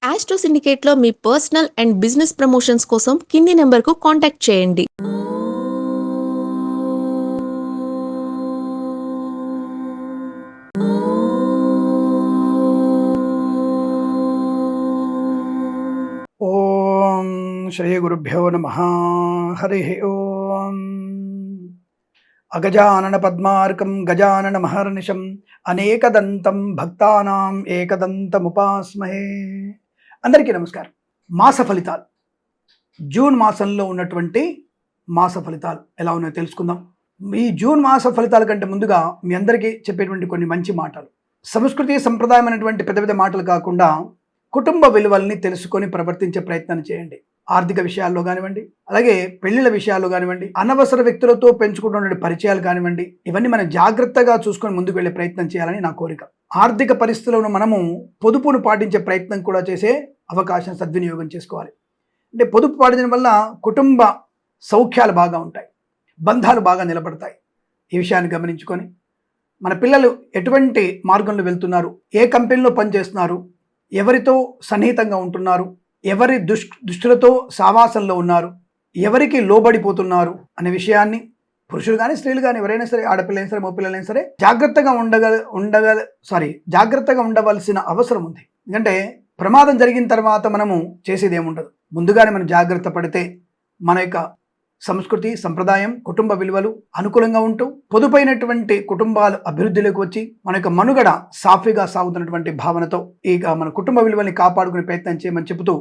Astro సిండికేట్లో మీ personal and business promotions కోసం కింది నెంబర్కు కాంటాక్ట్ చేయండి. ఓం శ్రీ గురుభ్యో నమః. హరి ఓం. అగజానన పద్మార్కం గజానన మహర్నిశం అనేకదంతం భక్తానాం ఏకదంతముపాస్మహే. అందరికీ నమస్కారం. మాస ఫలితాలు, జూన్ మాసంలో ఉన్నటువంటి మాస ఫలితాలు ఎలా ఉన్నాయో తెలుసుకుందాం. ఈ జూన్ మాస ఫలితాల కంటే ముందుగా మీ అందరికీ చెప్పేటువంటి కొన్ని మంచి మాటలు, సంస్కృతి సంప్రదాయమైనటువంటి పెద్ద పెద్ద మాటలు కాకుండా కుటుంబ విలువల్ని తెలుసుకొని ప్రవర్తించే ప్రయత్నం చేయండి. ఆర్థిక విషయాల్లో కానివ్వండి, అలాగే పెళ్లిళ్ళ విషయాల్లో కానివ్వండి, అనవసర వ్యక్తులతో పెంచుకుంటున్న పరిచయాలు కానివ్వండి, ఇవన్నీ మనం జాగ్రత్తగా చూసుకొని ముందుకు వెళ్ళే ప్రయత్నం చేయాలని నా కోరిక. ఆర్థిక పరిస్థితులను మనము పొదుపును పాటించే ప్రయత్నం కూడా చేసే అవకాశం సద్వినియోగం చేసుకోవాలి. అంటే పొదుపు పాటించడం వల్ల కుటుంబ సౌఖ్యాలు బాగా ఉంటాయి, బంధాలు బాగా నిలబడతాయి. ఈ విషయాన్ని గమనించుకొని మన పిల్లలు ఎటువంటి మార్గంలో వెళ్తున్నారు, ఏ కంపెనీలో పనిచేస్తున్నారు, ఎవరితో సన్నిహితంగా ఉంటున్నారు, ఎవరి దుష్టులతో సావాసంలో ఉన్నారు, ఎవరికి లోబడిపోతున్నారు అనే విషయాన్ని పురుషులు కానీ స్త్రీలు కానీ ఎవరైనా సరే, ఆడపిల్లైనా సరే మగపిల్లలైనా సరే జాగ్రత్తగా ఉండవలసిన అవసరం ఉంది. ఎందుకంటే ప్రమాదం జరిగిన తర్వాత మనము చేసేది ఏముండదు. ముందుగానే మనం జాగ్రత్త పడితే మన యొక్క సంస్కృతి సంప్రదాయం కుటుంబ విలువలు అనుకూలంగా ఉంటూ పొదుపైనటువంటి కుటుంబాలు అభివృద్ధిలోకి వచ్చి మన యొక్క మనుగడ సాఫీగా సాగుతున్నటువంటి భావనతో ఇక మన కుటుంబ విలువల్ని కాపాడుకునే ప్రయత్నం చేయమని చెబుతూ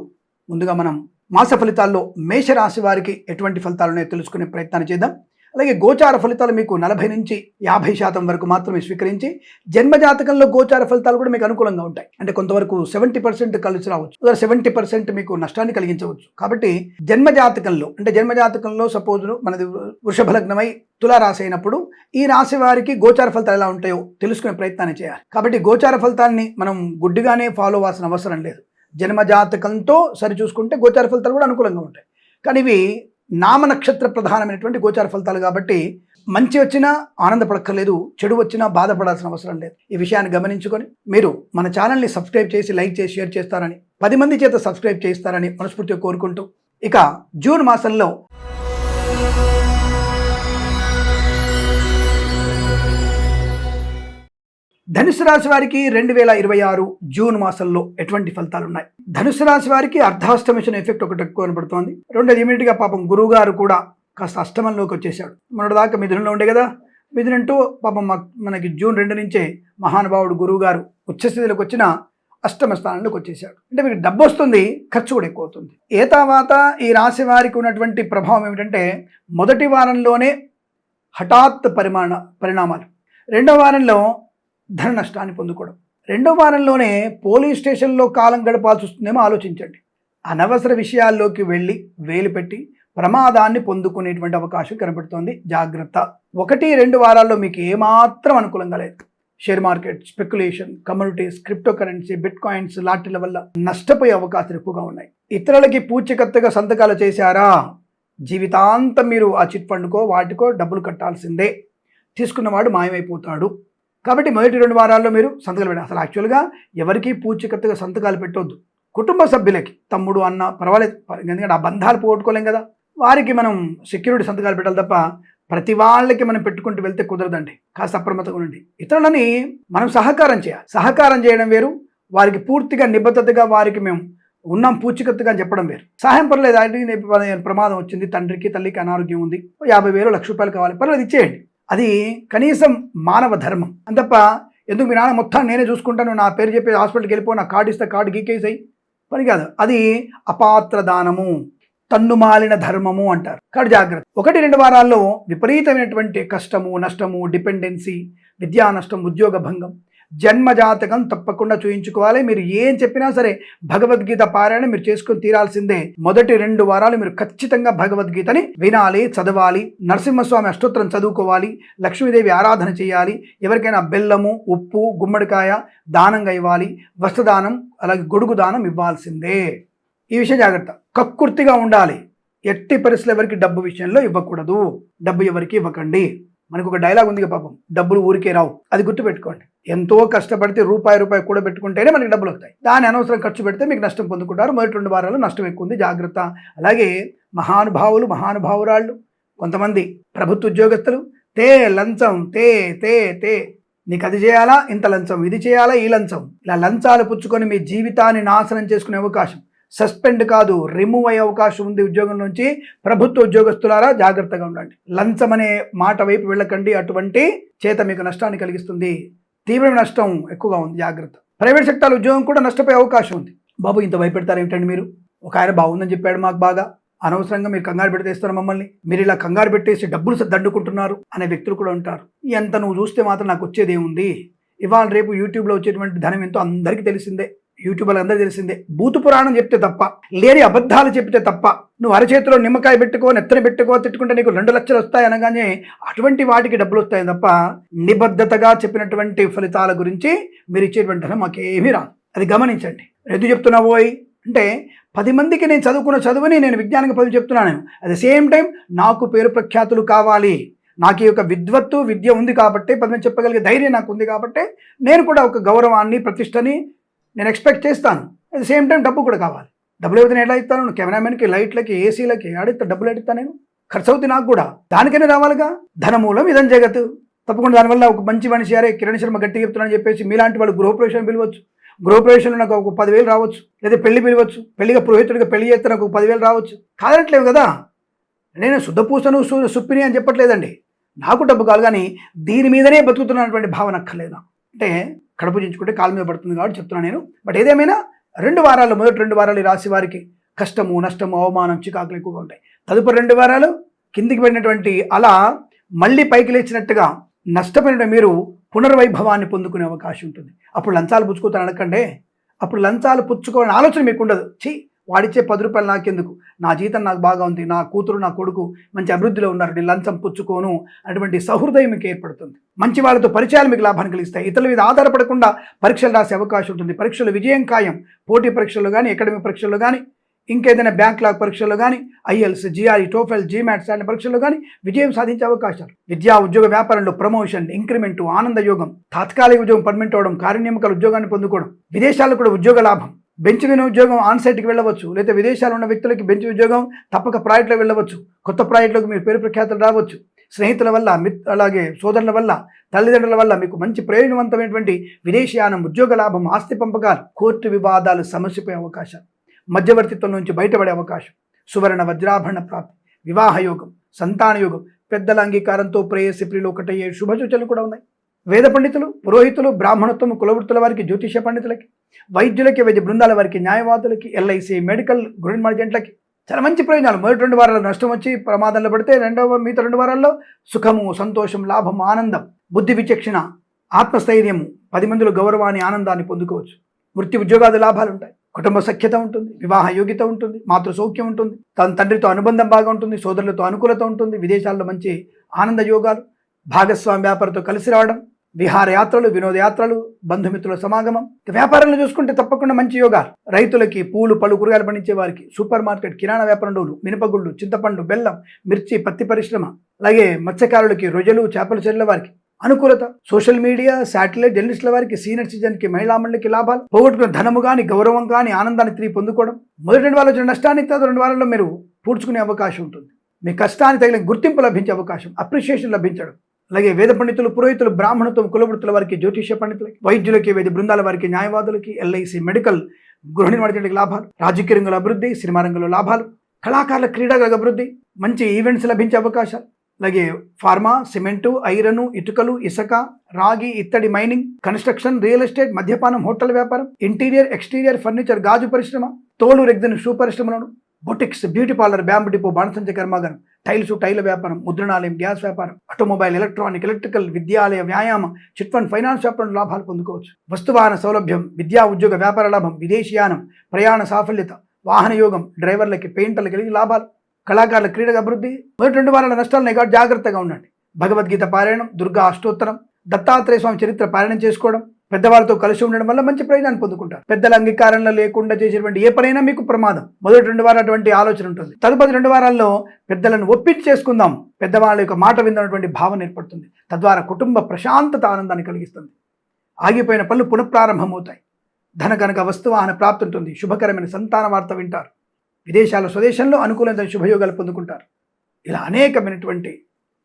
ముందుగా మనం మాస ఫలితాల్లో మేషరాశి వారికి ఎటువంటి ఫలితాలు ఉన్నాయో తెలుసుకునే ప్రయత్నాన్ని చేద్దాం. అలాగే గోచార ఫలితాలు మీకు 40 నుంచి 50% వరకు మాత్రమే స్వీకరించి, జన్మజాతకంలో గోచార ఫలితాలు కూడా మీకు అనుకూలంగా ఉంటాయి. అంటే కొంతవరకు 70% కలిసి రావచ్చు, 70% మీకు నష్టాన్ని కలిగించవచ్చు. కాబట్టి జన్మజాతకంలో సపోజ్ మనది వృషభ లగ్నమై తులారాశి అయినప్పుడు ఈ రాశి వారికి గోచార ఫలితాలు ఎలా ఉంటాయో తెలుసుకునే ప్రయత్నాన్ని చేయాలి. కాబట్టి గోచార ఫలితాన్ని మనం గుడ్డిగానే ఫాలో అవ్వాల్సిన అవసరం లేదు. జన్మజాతకంతో సరిచూసుకుంటే గోచార ఫలితాలు కూడా అనుకూలంగా ఉంటాయి. కానీ ఇవి నామ నక్షత్ర ప్రధానమైనటువంటి గోచార ఫలితాలు కాబట్టి మంచి వచ్చినా ఆనందపడక్కర్లేదు, చెడు వచ్చినా బాధపడాల్సిన అవసరం లేదు. ఈ విషయాన్ని గమనించుకొని మీరు మన ఛానల్ని సబ్స్క్రైబ్ చేసి లైక్ చేసి షేర్ చేస్తారని, 10 మంది చేత సబ్స్క్రైబ్ చేస్తారని మనస్ఫూర్తిగా కోరుకుంటూ ఇక జూన్ మాసంలో ధనుసు రాశి వారికి 2026 జూన్ మాసంలో ఎటువంటి ఫలితాలు ఉన్నాయి? ధనుసు రాశి వారికి అర్ధాష్టమిషన్ ఎఫెక్ట్ ఒకటి ఎక్కువ కనబడుతోంది. రెండోది ఇమీడియట్గా పాపం గురువు గారు కూడా కాస్త అష్టమంలోకి వచ్చేసాడు. మొన్నటి దాకా మిథునంలో ఉండే కదా, మిథునంటూ పాపం మనకి జూన్ 2 నుంచే మహానుభావుడు గురువు గారు ఉచ్చస్థితిలోకి వచ్చిన అష్టమ స్థానంలోకి వచ్చేసాడు. అంటే మీకు డబ్బు వస్తుంది, ఖర్చు కూడా ఎక్కువ అవుతుంది. ఏ తర్వాత ఈ రాశి వారికి ఉన్నటువంటి ప్రభావం ఏమిటంటే, మొదటి వారంలోనే హఠాత్ పరిణామాలు, రెండో వారంలో ధన నష్టాన్ని పొందుకోవడం, రెండో వారంలోనే పోలీస్ స్టేషన్లో కాలం గడపాల్సి వస్తుందేమో ఆలోచించండి. అనవసర విషయాల్లోకి వెళ్ళి వేలు పెట్టి ప్రమాదాన్ని పొందుకునేటువంటి అవకాశం కనబడుతోంది. జాగ్రత్త. 1-2 వారాల్లో మీకు ఏమాత్రం అనుకూలంగా లేదు. Share market, speculation, communities, crypto currency, bitcoins లాంటిల వల్ల నష్టపోయే అవకాశాలు ఎక్కువగా ఉన్నాయి. ఇతరులకి పూచికత్తుగా సంతకాలు చేశారా, జీవితాంతం మీరు ఆ చిట్ ఫండ్కో వాటికో డబ్బులు కట్టాల్సిందే. తీసుకున్నవాడు మాయమైపోతాడు. కాబట్టి మొదటి 2 వారాల్లో మీరు సంతకాలు పెట్టాలి. అసలు యాక్చువల్గా ఎవరికి పూచికత్తుగా సంతకాలు పెట్టొద్దు. కుటుంబ సభ్యులకి, తమ్ముడు అన్న పర్వాలేదు, ఎందుకంటే ఆ బంధాలు పోగొట్టుకోలేం కదా, వారికి మనం సెక్యూరిటీ సంతకాలు పెట్టాలి తప్ప ప్రతి వాళ్ళకి మనం పెట్టుకుంటూ వెళ్తే కుదరదండి. కాస్త అప్రమత్తంగా ఉండండి. ఇతరులని మనం సహకారం చేయాలి. సహకారం చేయడం వేరు, వారికి పూర్తిగా నిబద్ధతగా వారికి మేము ఉన్నాం పూచికత్తుగా అని చెప్పడం వేరు. సహాయం పర్లేదు, అంటే ప్రమాదం వచ్చింది, తండ్రికి తల్లికి అనారోగ్యం ఉంది, 50,000 1,00,000 కావాలి, పర్లేదు ఇచ్చేయండి. అది కనీసం మానవ ధర్మం. అంతప్ప ఎందుకు మీ నాన్న మొత్తం నేనే చూసుకుంటాను, నా పేరు చెప్పి హాస్పిటల్కి వెళ్ళిపో, నా కార్డు ఇస్తే కార్డు గీకేసాయి, పని కాదు. అది అపాత్ర దానము, తన్నుమాలిన ధర్మము అంటారు. కాబట్టి జాగ్రత్త. 1-2 వారాల్లో విపరీతమైనటువంటి కష్టము, నష్టము, డిపెండెన్సీ, విద్యా నష్టం, ఉద్యోగ భంగం. జన్మజాతకం తప్పకుండా చూయించుకోవాలి. మీరు ఏం చెప్పినా సరే భగవద్గీత పారాయణ మీరు చేసుకుని తీరాల్సిందే. మొదటి 2 వారాలు మీరు ఖచ్చితంగా భగవద్గీతని వినాలి, చదవాలి. నరసింహస్వామి అష్టోత్తరం చదువుకోవాలి, లక్ష్మీదేవి ఆరాధన చేయాలి. ఎవరికైనా బెల్లము, ఉప్పు, గుమ్మడికాయ దానంగా ఇవ్వాలి. వస్త్రదానం, అలాగే గొడుగు దానం ఇవ్వాల్సిందే. ఈ విషయం జాగ్రత్త. కక్కుర్తిగా ఉండాలి. ఎట్టి పరిస్థితులు ఎవరికి డబ్బు విషయంలో ఇవ్వకూడదు. డబ్బు ఎవరికి ఇవ్వకండి. మనకు ఒక డైలాగ్ ఉంది పాపం, డబ్బులు ఊరికే రావు. అది గుర్తుపెట్టుకోండి. ఎంతో కష్టపడితే రూపాయి కూడా పెట్టుకుంటేనే మనకి డబ్బులు వస్తాయి. దాని అనవసరం ఖర్చు పెడితే మీకు నష్టం పొందుకుంటారు. మొదటి 2 వారాలు నష్టం ఎక్కువ ఉంది, జాగ్రత్త. అలాగే మహానుభావురాళ్ళు కొంతమంది ప్రభుత్వ ఉద్యోగస్తులు లంచం తే నీకు అది చేయాలా, ఇంత లంచం, ఇది చేయాలా, ఈ లంచం, ఇలా లంచాలు పుచ్చుకొని మీ జీవితాన్ని నాశనం చేసుకునే అవకాశం, సస్పెండ్ కాదు రిమూవ్ అయ్యే అవకాశం ఉంది ఉద్యోగం నుంచి. ప్రభుత్వ ఉద్యోగస్తులారా జాగ్రత్తగా ఉండండి. లంచం అనే మాట వైపు వెళ్ళకండి. అటువంటి చేత మీకు నష్టాన్ని కలిగిస్తుంది. తీవ్రమైన నష్టం ఎక్కువగా ఉంది, జాగ్రత్త. ప్రైవేట్ సెక్టార్ ఉద్యోగం కూడా నష్టపోయే అవకాశం ఉంది. బాబు ఇంత భయపెడతారు ఏంటండి మీరు? ఒక ఆయన బాగుందని చెప్పాడు మాకు బాగా, అనవసరంగా మీరు కంగారు పెట్టేస్తారు మమ్మల్ని, మీరు ఇలా కంగారు పెట్టేసి డబ్బులు దండుకుంటున్నారు అనే వ్యక్తులు కూడా ఉంటారు. ఎంత నువ్వు చూస్తే మాత్రం నాకు వచ్చేది ఏముంది? ఇవాళ రేపు యూట్యూబ్లో వచ్చేటువంటి ధనం ఎంతో అందరికీ తెలిసిందే, యూట్యూబర్లు అందరికీ తెలిసిందే. భూత పురాణం చెప్తే తప్ప, లేని అబద్ధాలు చెప్తే తప్ప, నువ్వు అరచేతిలో నిమ్మకాయ పెట్టుకో, నెత్తని పెట్టుకో, తిట్టుకుంటే నీకు 2 లక్షలు వస్తాయి అనగానే అటువంటి వాటికి డబ్బులు వస్తాయి తప్ప, నిబద్ధతగా చెప్పినటువంటి ఫలితాల గురించి మీరు ఇచ్చేటువంటి ధనం మాకేమీ రాదు. అది గమనించండి. ఎందుకు చెప్తున్నావోయ్ అంటే 10 మందికి నేను చదువుకున్న చదువుని నేను విజ్ఞానంగా 10 చెప్తున్నాను. అట్ ద సేమ్ టైం నాకు పేరు ప్రఖ్యాతులు కావాలి, నాకు ఈ యొక్క విద్య ఉంది కాబట్టి 10 మంది చెప్పగలిగే ధైర్యం నాకు ఉంది కాబట్టి నేను కూడా ఒక గౌరవాన్ని, ప్రతిష్టని నేను ఎక్స్పెక్ట్ చేస్తాను. అట్ ద సేమ్ టైం డబ్బు కూడా కావాలి. డబ్బులు అయితే ఎట్లా ఇస్తాను? కెమెరామెన్కి, లైట్లకి, ఏసీలకి ఆడితే డబ్బులు ఎడుతాను నేను, ఖర్చు అవుతుంది నాకు కూడా. దానికైనా రావాలిగా. ధనమూలం ఇదం జగత్. తప్పకుండా దానివల్ల ఒక మంచి మనిషి, అరే కిరణ్ శర్మ గట్టి చెప్తున్నానని చెప్పేసి మీలాంటి వాళ్ళు గృహప్రవేశం పిలవచ్చు. గృహప్రవేశంలో నాకు ఒక 10,000 రావచ్చు, లేదా పెళ్లి పిలవచ్చు, పెళ్లిగా పురోహితుడిగా పెళ్లి చేస్తే నాకు 10,000 రావచ్చు. కాదనట్లేవు కదా. నేను శుద్ధపూసను సుప్పిని అని చెప్పట్లేదండి. నాకు డబ్బు కాదు, కానీ దీని మీదనే బతుకుతున్నటువంటి భావన అక్కర్లేదు. అంటే కడుపు చించుకుంటే కాలు మీద పడుతుంది కాబట్టి చెప్తున్నాను నేను. బట్ ఏదేమైనా 2 వారాలు, మొదటి 2 వారాలు ఈ రాశి వారికి కష్టము, నష్టము, అవమానం, చికాకులు ఎక్కువగా ఉంటాయి. తదుపరి 2 వారాలు కిందికి పడినటువంటి అలా మళ్ళీ పైకి లేచినట్టుగా నష్టపోయిన మీరు పునర్వైభవాన్ని పొందుకునే అవకాశం ఉంటుంది. అప్పుడు లంచాలు పుచ్చుకోతాను అనకండి. అప్పుడు లంచాలు పుచ్చుకోవాలని ఆలోచన మీకు ఉండదు. వాడిచ్చే 10 రూపాయలు నాకెందుకు, నా జీతం నాకు బాగా ఉంది, నా కూతురు నా కొడుకు మంచి అభివృద్ధిలో ఉన్నారు, నేను లంచం పుచ్చుకోను అటువంటి సహృదయం మీకు ఏర్పడుతుంది. మంచి వాళ్ళతో పరిచయాలు మీకు లాభాన్ని కలిగిస్తాయి. ఇతరుల మీద ఆధారపడకుండా పరీక్షలు రాసే అవకాశం ఉంటుంది. పరీక్షలు విజయం ఖాయం. పోటీ పరీక్షలు కానీ, అకాడమిక్ పరీక్షలు కానీ, ఇంకేదైనా బ్యాంక్లాగ్ పరీక్షల్లో కానీ, ఐఎల్స్, జిఆర్ఈ, టోఫెల్, జీమాట్స్ లాంటి పరీక్షల్లో కానీ విజయం సాధించే అవకాశాలు. విద్యా, ఉద్యోగ, వ్యాపారంలో ప్రమోషన్, ఇంక్రిమెంటు, ఆనందయోగం, తాత్కాలిక ఉద్యోగం పర్మనెంట్ అవడం, కార్యనియమకాల ఉద్యోగాన్ని పొందుకోవడం, విదేశాల్లో కూడా ఉద్యోగ లాభం, బెంచ్ మీద ఉద్యోగం ఆన్సైట్కి వెళ్ళవచ్చు, లేదా విదేశాల్లో ఉన్న వ్యక్తులకి బెంచ్ ఉద్యోగం తప్పక ప్రాజెక్టులో వెళ్ళవచ్చు, కొత్త ప్రాజెక్టులకు మీరు పేరు ప్రఖ్యాతులు రావచ్చు, స్నేహితుల వల్ల, అలాగే సోదరుల వల్ల, తల్లిదండ్రుల వల్ల మీకు మంచి ప్రయోజనవంతమైనటువంటి విదేశీయానం, ఉద్యోగ లాభం, ఆస్తి పంపకాలు, కోర్టు వివాదాలు సమస్యపోయే అవకాశాలు, మధ్యవర్తిత్వం నుంచి బయటపడే అవకాశం, సువర్ణ వజ్రాభరణ ప్రాప్తి, వివాహ యోగం, సంతాన యోగం, పెద్దల అంగీకారంతో ప్రేయసి ప్రియులు ఒకటయ్యే శుభ సూచనలు కూడా ఉన్నాయి. వేద పండితులు, పురోహితులు, బ్రాహ్మణత్వం, కులవృత్తుల వారికి, జ్యోతిష పండితులకి, వైద్యులకి, వైద్య బృందాల వారికి, న్యాయవాదులకి, ఎల్ఐసి, మెడికల్, గృహ మార్జెంట్లకి చాలా మంచి ప్రయోజనాలు. మొదటి 2 వారాల్లో నష్టం వచ్చి ప్రమాదంలో పడితే మిగతా 2 వారాల్లో సుఖము, సంతోషం, లాభం, ఆనందం, బుద్ధి విచక్షణ, ఆత్మస్థైర్యము, 10 మందిలో గౌరవాన్ని, ఆనందాన్ని పొందుకోవచ్చు. వృత్తి ఉద్యోగాది లాభాలు ఉంటాయి. కుటుంబ సఖ్యత ఉంటుంది, వివాహ యోగ్యత ఉంటుంది, మాతృ సౌఖ్యం ఉంటుంది, తన తండ్రితో అనుబంధం బాగా ఉంటుంది, సోదరులతో అనుకూలత ఉంటుంది, విదేశాల్లో మంచి ఆనంద యోగాలు, భాగస్వామి వ్యాపారంతో కలిసి రావడం, విహారయాత్రలు, వినోదయాత్రలు, బంధుమిత్రుల సమాగమం. వ్యాపారంలో చూసుకుంటే తప్పకుండా మంచి యోగాలు. రైతులకి, పూలు, పళ్ళు, కూరగాయలు పండించే వారికి, సూపర్ మార్కెట్, కిరాణా వ్యాపారంలో మినపగుళ్ళు, చింతపండు, బెల్లం, మిర్చి, పత్తి పరిశ్రమ, అలాగే మత్స్యకారులకి, రొయ్యలు, చేపలు చెర్ల వారికి అనుకూలత. సోషల్ మీడియా, శాటిలైట్, జర్నలిస్టుల వారికి, సీనియర్ సిటిజన్కి, మహిళా మండలికి లాభాలు. పోగొట్టుకున్న ధనము కానీ, గౌరవం కానీ, ఆనందాన్ని తిరిగి పొందుకోవడం. మొదటి 2 వారాలు వచ్చిన నష్టాన్ని 2 వారాల్లో మీరు పూడ్చుకునే అవకాశం ఉంటుంది. మీ కష్టాన్ని తగిన గుర్తింపు లభించే అవకాశం, అప్రిషియేషన్ లభించడం. అలాగే వేద పండితులు, పురోహితులు, బ్రాహ్మణత్వం, కులవృత్తుల వారికి, జ్యోతిష పండితులకి, వైద్యులకి, వైద్య బృందాల వారికి, న్యాయవాదులకి, ఎల్ఐసి, మెడికల్, గృహ నిర్మాణ లాభాలు, రాజకీయ రంగంలో అభివృద్ధి, సినిమా రంగంలో లాభాలు, కళాకారుల, క్రీడాల అభివృద్ధి, మంచి ఈవెంట్స్ లభించే అవకాశాలు. అలాగే ఫార్మా, సిమెంటు, ఐరను, ఇటుకలు, ఇసుక, రాగి, ఇత్తడి, మైనింగ్, కన్స్ట్రక్షన్, రియల్ ఎస్టేట్, మద్యపానం, హోటల్ వ్యాపారం, ఇంటీరియర్, ఎక్స్టీరియర్, ఫర్నిచర్, గాజు పరిశ్రమ, తోలు, రెగ్జిన్, షూ పరిశ్రమలను, boutiques, beauty parlour, bamboo depot, బాణసంచ కర్మాగారం, టైల్స్, టైల్ వ్యాపారం, ముద్రణాలయం, గ్యాస్ వ్యాపారం, ఆటోమొబైల్, ఎలక్ట్రానిక్, ఎలక్ట్రికల్, విద్యాలయ, వ్యాయామ, చిట్ ఫండ్, ఫైనాన్స్ వ్యాపారం లాభాలు పొందుకోవచ్చు. వస్తువాహన సౌలభ్యం, విద్యా, ఉద్యోగ, వ్యాపార లాభం, విదేశీయానం, ప్రయాణ సాఫల్యత, వాహన యోగం, డ్రైవర్లకి, పెయింటర్లకి కలిగి లాభాలు, కళాకారుల, క్రీడల అభివృద్ధి. మొదటి 2 వారాల నష్టాలు కాబట్టి జాగ్రత్తగా ఉండండి. భగవద్గీత పారాయణం, దుర్గా అష్టోత్తరం, దత్తాత్రేయ స్వామి చరిత్ర పారాయణం చేసుకోవడం, పెద్దవాళ్ళతో కలిసి ఉండడం వల్ల మంచి ప్రయోజనాన్ని పొందుకుంటారు. పెద్దల అంగీకారంలో లేకుండా చేసేటువంటి ఏ పనైనా మీకు ప్రమాదం. మొదటి 2 వారాలు అటువంటి ఆలోచన ఉంటుంది. తదుపరి 2 వారాల్లో పెద్దలను ఒప్పించి చేసుకుందాం, పెద్దవాళ్ళ యొక్క మాట విన్నటువంటి భావన ఏర్పడుతుంది. తద్వారా కుటుంబ ప్రశాంతత ఆనందాన్ని కలిగిస్తుంది. ఆగిపోయిన పనులు పునఃప్రారంభమవుతాయి. ధన కనుక వస్తువాహన ప్రాప్తి ఉంటుంది. శుభకరమైన సంతాన వార్త వింటారు. విదేశాల స్వదేశంలో అనుకూలమైన శుభయోగాలు పొందుకుంటారు. ఇలా అనేకమైనటువంటి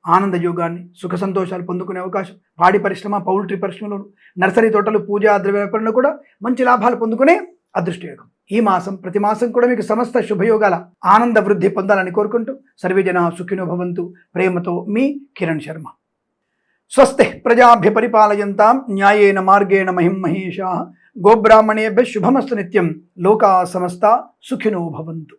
ఆనంద యోగాన్ని, సుఖ సంతోషాలు పొందుకునే అవకాశం. పాడి పరిశ్రమ, పౌల్ట్రీ పరిశ్రమలు, నర్సరీ తోటలు, పూజా ద్రవ్య వ్యాపారంలో కూడా మంచి లాభాలు పొందుకునే అదృష్టయోగం. ఈ మాసం ప్రతి మాసం కూడా మీకు సమస్త శుభయోగాల ఆనంద వృద్ధి పొందాలని కోరుకుంటూ సర్వే జనా సుఖినో భవంతు. ప్రేమతో మీ కిరణ్ శర్మ. స్వస్తి ప్రజాభ్య పరిపాలయంతాం న్యాయేన మార్గేణ మహిం మహేషాః. గోబ్రాహ్మణేభ్యః శుభమస్తు నిత్యం. లోకా సమస్తా సుఖినో భవంతు.